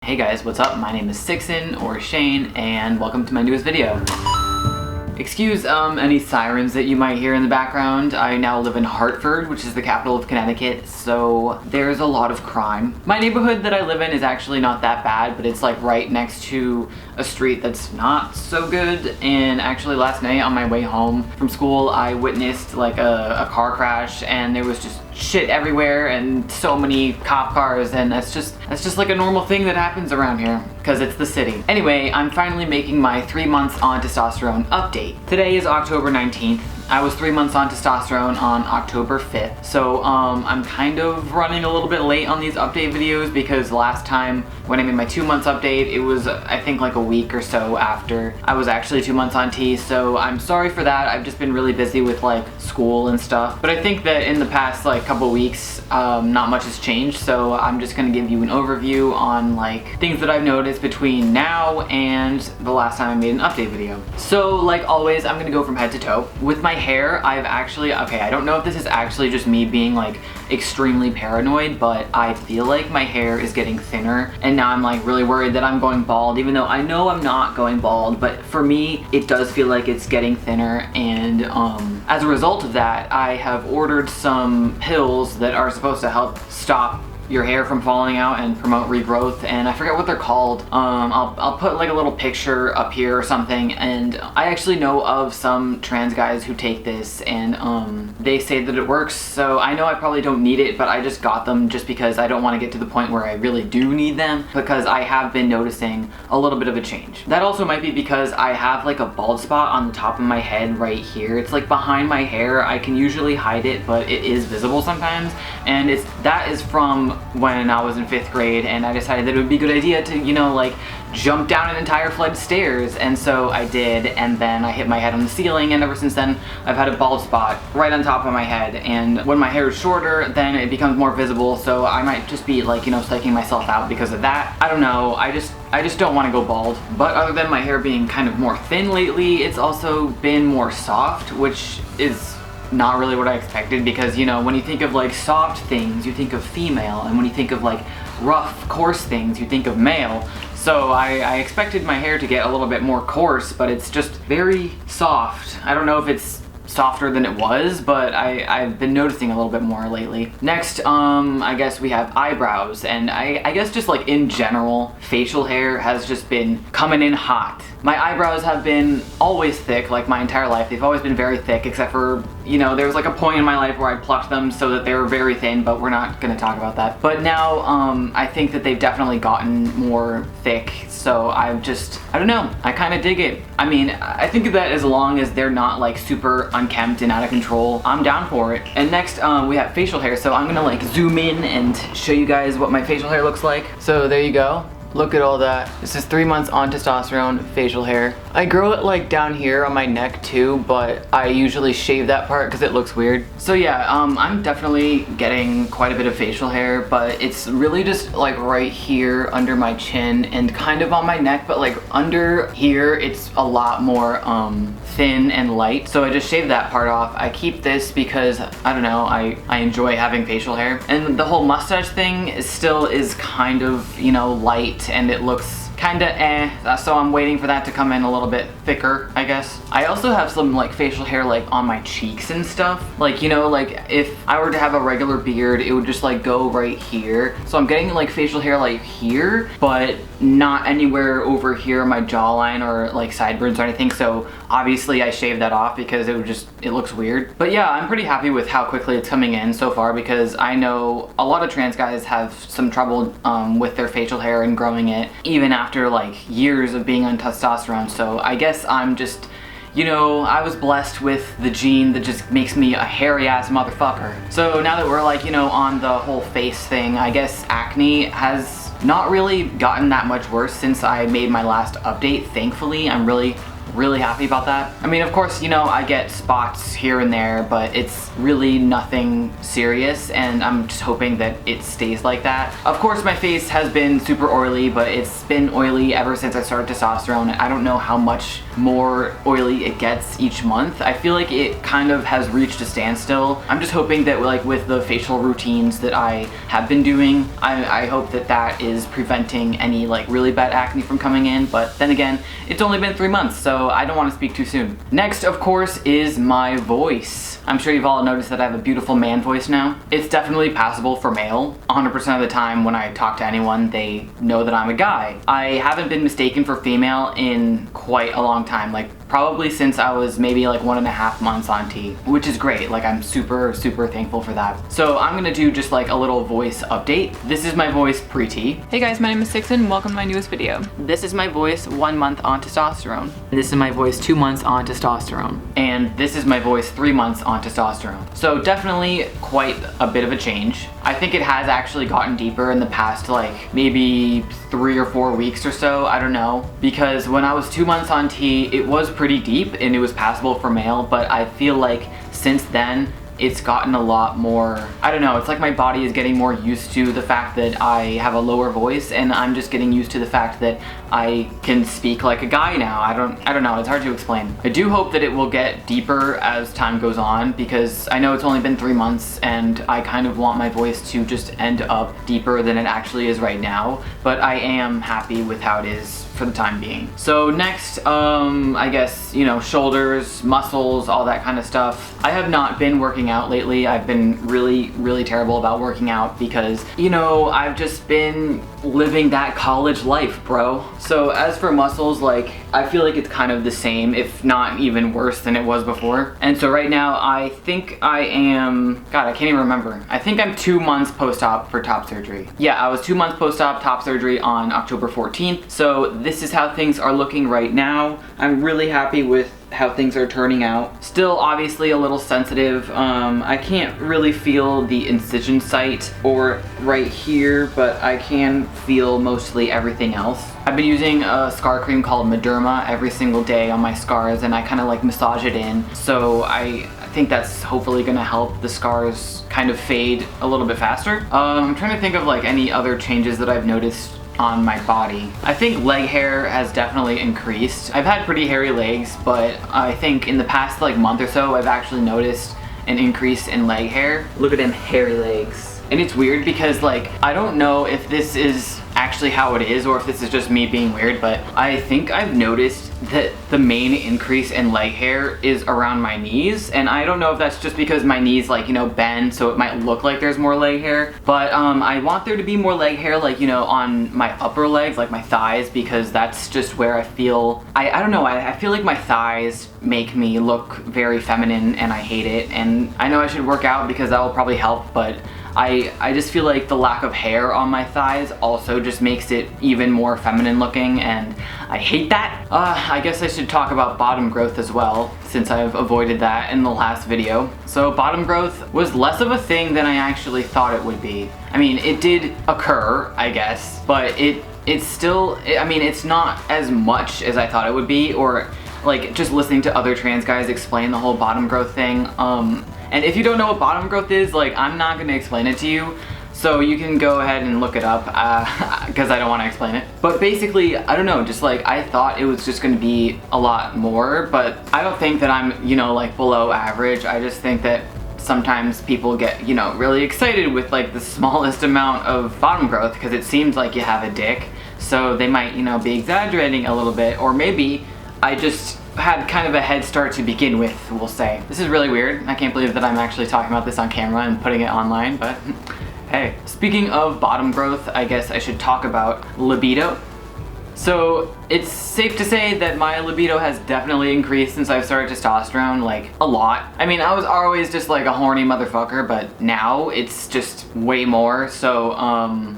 Hey guys, what's up? My name is Sicsen, or Shane, and welcome to my newest video. Excuse any sirens that you might hear in the background. I now live in Hartford, which is the capital of Connecticut, so there's a lot of crime. My neighborhood that I live in is actually not that bad, but it's like right next to a street that's not so good. And actually last night on my way home from school, I witnessed like a car crash, and there was just shit everywhere and so many cop cars, and that's just like a normal thing that happens around here because it's the city. Anyway, I'm finally making my 3 months on testosterone update. Today is October 19th. I was 3 months on testosterone on October 5th. So I'm kind of running a little bit late on these update videos because last time when I made my 2 months update, it was I think like a week or so after I was actually 2 months on T. So I'm sorry for that. I've just been really busy with like school and stuff. But I think that in the past like couple weeks, not much has changed. So I'm just gonna give you an overview on like things that I've noticed between now and the last time I made an update video. So like always, I'm gonna go from head to toe. With my hair, I've actually, okay, I don't know if this is actually just me being like extremely paranoid, but I feel like my hair is getting thinner, and now I'm like really worried that I'm going bald, even though I know I'm not going bald. But for me, it does feel like it's getting thinner, and as a result of that, I have ordered some pills that are supposed to help stop your hair from falling out and promote regrowth, and I forget what they're called. I'll put like a little picture up here or something. And I actually know of some trans guys who take this, and they say that it works. So I know I probably don't need it, but I just got them just because I don't want to get to the point where I really do need them, because I have been noticing a little bit of a change. That also might be because I have like a bald spot on the top of my head right here. It's like behind my hair. I can usually hide it, but it is visible sometimes, and that is from when I was in 5th grade, and I decided that it would be a good idea to, you know, like jump down an entire flight of stairs. And so I did, and then I hit my head on the ceiling, and ever since then I've had a bald spot right on top of my head. And when my hair is shorter, then it becomes more visible, so I might just be like, you know, psyching myself out because of that. I don't know, I just don't want to go bald. But other than my hair being kind of more thin lately, it's also been more soft, which is not really what I expected, because, you know, when you think of like soft things, you think of female, and when you think of like rough, coarse things, you think of male. So I expected my hair to get a little bit more coarse, but it's just very soft. I don't know if it's softer than it was, but I've been noticing a little bit more lately. Next, I guess we have eyebrows, and I guess just like in general, facial hair has just been coming in hot. My eyebrows have been always thick, like my entire life. They've always been very thick, except for, you know, there was like a point in my life where I plucked them so that they were very thin, but we're not gonna talk about that. But now, I think that they've definitely gotten more thick, so I don't know, I kind of dig it. I mean, I think that as long as they're not like super unkempt and out of control, I'm down for it. And next, we have facial hair, so I'm gonna like zoom in and show you guys what my facial hair looks like. So there you go. Look at all that. This is 3 months on testosterone facial hair. I grow it like down here on my neck too, but I usually shave that part because it looks weird. So yeah, I'm definitely getting quite a bit of facial hair, but it's really just like right here under my chin and kind of on my neck, but like under here it's a lot more thin and light. So I just shaved that part off. I keep this because, I don't know, I enjoy having facial hair. And the whole mustache thing is kind of, you know, light, and it looks kinda so I'm waiting for that to come in a little bit thicker, I guess. I also have some like facial hair like on my cheeks and stuff. Like, you know, like if I were to have a regular beard, it would just like go right here. So I'm getting like facial hair like here, but not anywhere over here on my jawline or like sideburns or anything. So obviously I shaved that off because it looks weird. But yeah, I'm pretty happy with how quickly it's coming in so far, because I know a lot of trans guys have some trouble with their facial hair and growing it, even after like years of being on testosterone. So I guess I'm just, you know, I was blessed with the gene that just makes me a hairy ass motherfucker. So now that we're like, you know, on the whole face thing, I guess acne has not really gotten that much worse since I made my last update. Thankfully, I'm really really happy about that. I mean, of course, you know, I get spots here and there, but it's really nothing serious, and I'm just hoping that it stays like that. Of course, my face has been super oily, but it's been oily ever since I started testosterone. I don't know how much more oily it gets each month. I feel like it kind of has reached a standstill. I'm just hoping that like with the facial routines that I have been doing, I hope that that is preventing any like really bad acne from coming in, but then again, it's only been 3 months, so I don't want to speak too soon. Next, of course, is my voice. I'm sure you've all noticed that I have a beautiful man voice now. It's definitely passable for male. 100% of the time when I talk to anyone, they know that I'm a guy. I haven't been mistaken for female in quite a long time, like probably since I was maybe like 1.5 months on T, which is great. Like I'm super thankful for that. So I'm gonna do just like a little voice update. This is my voice pre-T. Hey guys, my name is Sicsen. Welcome to my newest video. This is my voice 1 month on testosterone. This is my voice 2 months on testosterone. And this is my voice 3 months on testosterone. So definitely quite a bit of a change. I think it has actually gotten deeper in the past like maybe 3 or 4 weeks or so, I don't know. Because when I was 2 months on T, it was pretty deep and it was passable for male, but I feel like since then, it's gotten a lot more, I don't know, it's like my body is getting more used to the fact that I have a lower voice, and I'm just getting used to the fact that I can speak like a guy now. I don't know, it's hard to explain. I do hope that it will get deeper as time goes on, because I know it's only been 3 months and I kind of want my voice to just end up deeper than it actually is right now, but I am happy with how it is for the time being. So next, I guess, you know, shoulders, muscles, all that kind of stuff. I have not been working out lately. I've been really terrible about working out because, you know, I've just been living that college life, bro. So as for muscles, like, I feel like it's kind of the same, if not even worse than it was before. And so right now, I think I am, God, I can't even remember. I think I'm 2 months post-op for top surgery. Yeah, I was 2 months post-op top surgery on October 14th. So this is how things are looking right now. I'm really happy with how things are turning out. Still obviously a little sensitive. I can't really feel the incision site or right here, but I can feel mostly everything else. I've been using a scar cream called Mederma every single day on my scars, and I kind of like massage it in. So I think that's hopefully gonna help the scars kind of fade a little bit faster. I'm trying to think of like any other changes that I've noticed on my body. I think leg hair has definitely increased. I've had pretty hairy legs, but I think in the past like month or so, I've actually noticed an increase in leg hair. Look at them hairy legs. And it's weird because like, I don't know if this is actually how it is or if this is just me being weird, but I think I've noticed that the main increase in leg hair is around my knees, and I don't know if that's just because my knees like, you know, bend, so it might look like there's more leg hair, but I want there to be more leg hair like, you know, on my upper legs, like my thighs, because that's just where I feel, I don't know, I feel like my thighs make me look very feminine and I hate it, and I know I should work out because that will probably help, but I just feel like the lack of hair on my thighs also just makes it even more feminine looking, and I hate that. I guess I should talk about bottom growth as well, since I've avoided that in the last video. So bottom growth was less of a thing than I actually thought it would be. I mean, it did occur, I guess, but it's still, I mean, it's not as much as I thought it would be, or like just listening to other trans guys explain the whole bottom growth thing. And if you don't know what bottom growth is, like, I'm not gonna explain it to you, so you can go ahead and look it up, because I don't want to explain it. But basically, I don't know, just like, I thought it was just gonna be a lot more, but I don't think that I'm, you know, like below average. I just think that sometimes people get, you know, really excited with like the smallest amount of bottom growth because it seems like you have a dick, so they might, you know, be exaggerating a little bit, or maybe I just had kind of a head start to begin with, we'll say. This is really weird. I can't believe that I'm actually talking about this on camera and putting it online, but hey. Speaking of bottom growth, I guess I should talk about libido. So it's safe to say that my libido has definitely increased since I've started testosterone, like a lot. I mean, I was always just like a horny motherfucker, but now it's just way more. So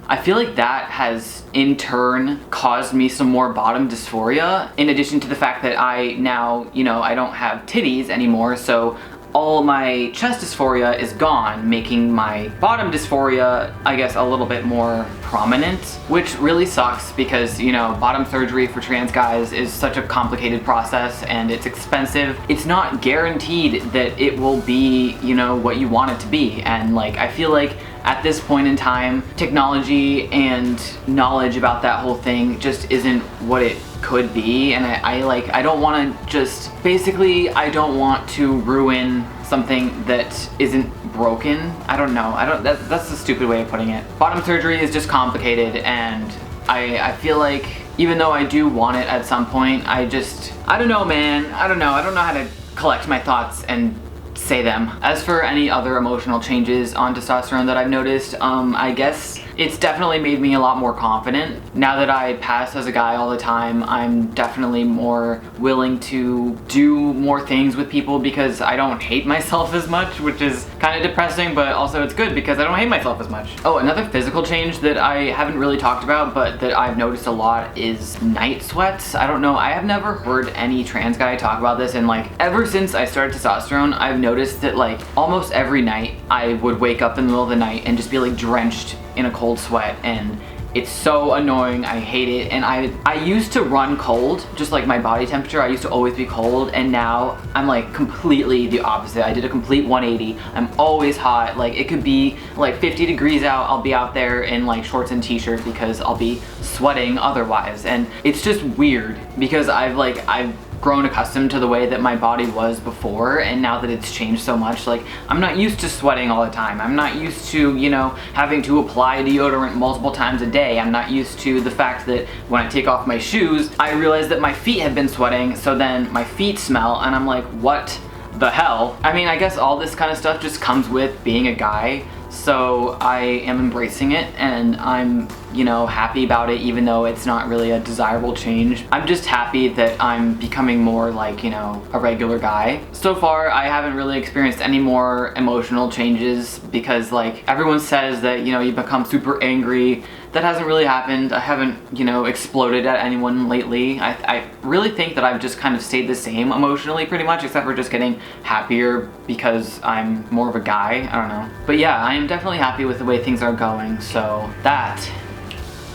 I feel like that has in turn caused me some more bottom dysphoria, in addition to the fact that I now, you know, I don't have titties anymore, so all my chest dysphoria is gone, making my bottom dysphoria, I guess, a little bit more prominent, which really sucks because, you know, bottom surgery for trans guys is such a complicated process and it's expensive. It's not guaranteed that it will be, you know, what you want it to be. And like, I feel like at this point in time, technology and knowledge about that whole thing just isn't what it could be, and I don't want to just, basically, I don't want to ruin something that isn't broken. I don't know, that's a stupid way of putting it. Bottom surgery is just complicated, and I feel like even though I do want it at some point, I don't know, man, I don't know how to collect my thoughts and say them. As for any other emotional changes on testosterone that I've noticed, I guess it's definitely made me a lot more confident. Now that I pass as a guy all the time, I'm definitely more willing to do more things with people because I don't hate myself as much, which is kind of depressing, but also it's good because I don't hate myself as much. Oh, another physical change that I haven't really talked about, but that I've noticed a lot is night sweats. I don't know, I have never heard any trans guy talk about this, and like, ever since I started testosterone, I've noticed that like, almost every night I would wake up in the middle of the night and just be like drenched in a cold sweat, and it's so annoying. I hate it. And I used to run cold, just like my body temperature. I used to always be cold, and now I'm like completely the opposite. I did a complete 180. I'm always hot. Like, it could be like 50 degrees out, I'll be out there in like shorts and t-shirt because I'll be sweating otherwise. And it's just weird because I've grown accustomed to the way that my body was before, and now that it's changed so much, like, I'm not used to sweating all the time. I'm not used to, you know, having to apply deodorant multiple times a day. I'm not used to the fact that when I take off my shoes, I realize that my feet have been sweating, so then my feet smell, and I'm like, what the hell? I mean, I guess all this kind of stuff just comes with being a guy, so I am embracing it, and I'm, you know, happy about it, even though it's not really a desirable change. I'm just happy that I'm becoming more like, you know, a regular guy. So far, I haven't really experienced any more emotional changes because, like, everyone says that, you know, you become super angry. That hasn't really happened. I haven't, you know, exploded at anyone lately. I really think that I've just kind of stayed the same emotionally pretty much, except for just getting happier because I'm more of a guy. I don't know. But yeah, I am definitely happy with the way things are going, so that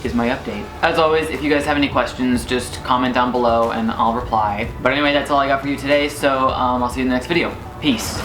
is my update. As always, if you guys have any questions, just comment down below and I'll reply. But anyway, that's all I got for you today, so I'll see you in the next video. Peace.